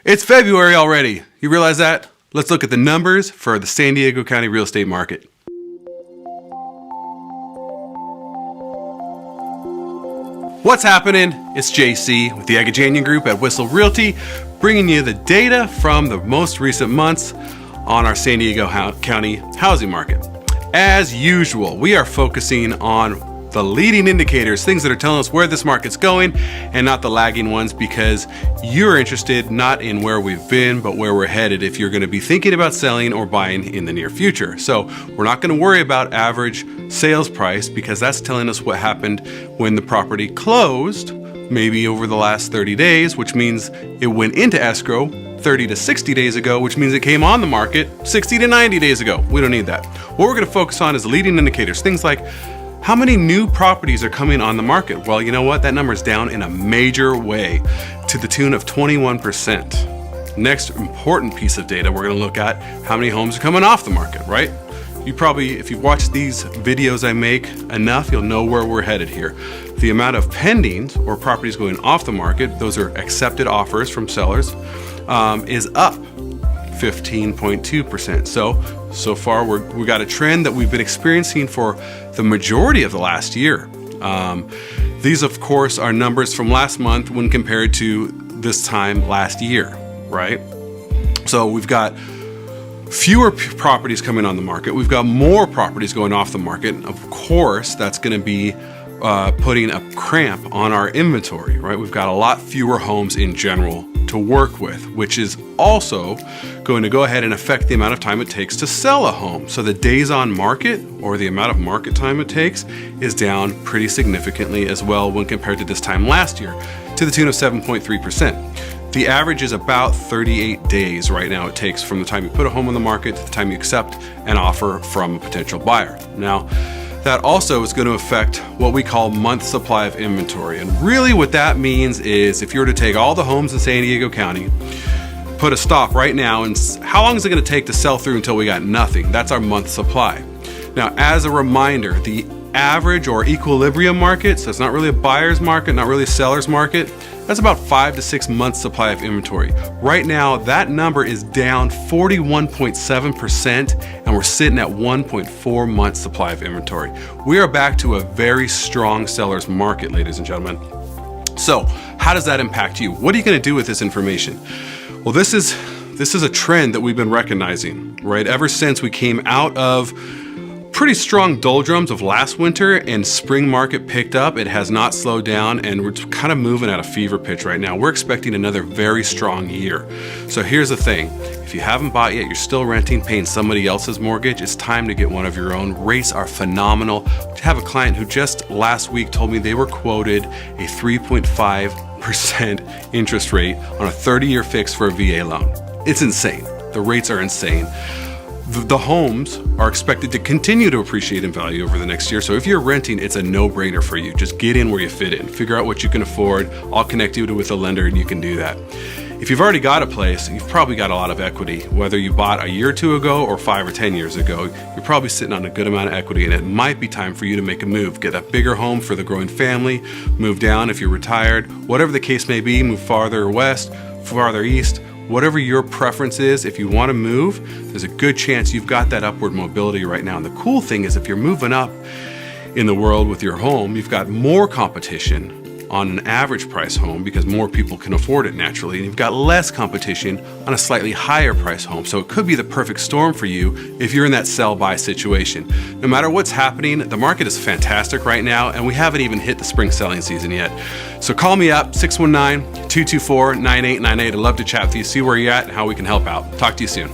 It's February already. You realize that? Let's look at the numbers for the San Diego County real estate market. What's happening? It's JC with the Agajanian Group at Whissel Realty, bringing you the data from the most recent months on our San Diego County housing market. As usual, we are focusing on the leading indicators, things that are telling us where this market's going, and not the lagging ones, because you're interested not in where we've been, but where we're headed if you're going to be thinking about selling or buying in the near future. So we're not going to worry about average sales price, because that's telling us what happened when the property closed, maybe over the last 30 days, which means it went into escrow 30 to 60 days ago, which means it came on the market 60 to 90 days ago. We don't need that. What we're going to focus on is leading indicators, things like how many new properties are coming on the market. Well, you know what? That number is down in a major way, to the tune of 21%. Next important piece of data, we're going to look at how many homes are coming off the market, right? You probably, if you've watched these videos I make enough, you'll know where we're headed here. The amount of pendings or properties going off the market, those are accepted offers from sellers, is up 15.2%. So far we got a trend that we've been experiencing for the majority of the last year. These, of course, are numbers from last month when compared to this time last year, right? So we've got fewer properties coming on the market. We've got more properties going off the market. Of course, that's going to be putting a cramp on our inventory, right? We've got a lot fewer homes in general to work with, which is also going to go ahead and affect the amount of time it takes to sell a home. So the days on market, or the amount of market time it takes, is down pretty significantly as well when compared to this time last year, to the tune of 7.3%. The average is about 38 days right now it takes from the time you put a home on the market to the time you accept an offer from a potential buyer. Now, that also is going to affect what we call month supply of inventory. And really what that means is, if you were to take all the homes in San Diego County, put a stop right now, and how long is it going to take to sell through until we got nothing? That's our month supply. Now, as a reminder, the average or equilibrium market, so it's not really a buyer's market, not really a seller's market, that's about 5 to 6 months supply of inventory. Right now, that number is down 41.7%, and we're sitting at 1.4 months supply of inventory. We are back to a very strong seller's market, ladies and gentlemen. So how does that impact you? What are you going to do with this information? Well, this is a trend that we've been recognizing, right? Ever since we came out of pretty strong doldrums of last winter and spring market picked up, it has not slowed down, and we're kind of moving at a fever pitch right now. We're expecting another very strong year. So here's the thing. If you haven't bought yet, you're still renting, paying somebody else's mortgage, it's time to get one of your own. Rates are phenomenal. I have a client who just last week told me they were quoted a 3.5% interest rate on a 30-year fix for a VA loan. It's insane. The rates are insane. The homes are expected to continue to appreciate in value over the next year. So if you're renting, it's a no-brainer for you. Just get in where you fit in. Figure out what you can afford. I'll connect you with a lender and you can do that. If you've already got a place, you've probably got a lot of equity. Whether you bought a year or two ago or 5 or 10 years ago, you're probably sitting on a good amount of equity, and it might be time for you to make a move. Get a bigger home for the growing family, move down if you're retired, whatever the case may be, move farther west, farther east. Whatever your preference is, if you want to move, there's a good chance you've got that upward mobility right now. And the cool thing is, if you're moving up in the world with your home, you've got more competition on an average price home because more people can afford it naturally, and you've got less competition on a slightly higher price home. So it could be the perfect storm for you if you're in that sell-buy situation. No matter what's happening, the market is fantastic right now, and we haven't even hit the spring selling season yet. So call me up, 619-224-9898. I'd love to chat with you, see where you're at and how we can help out. Talk to you soon.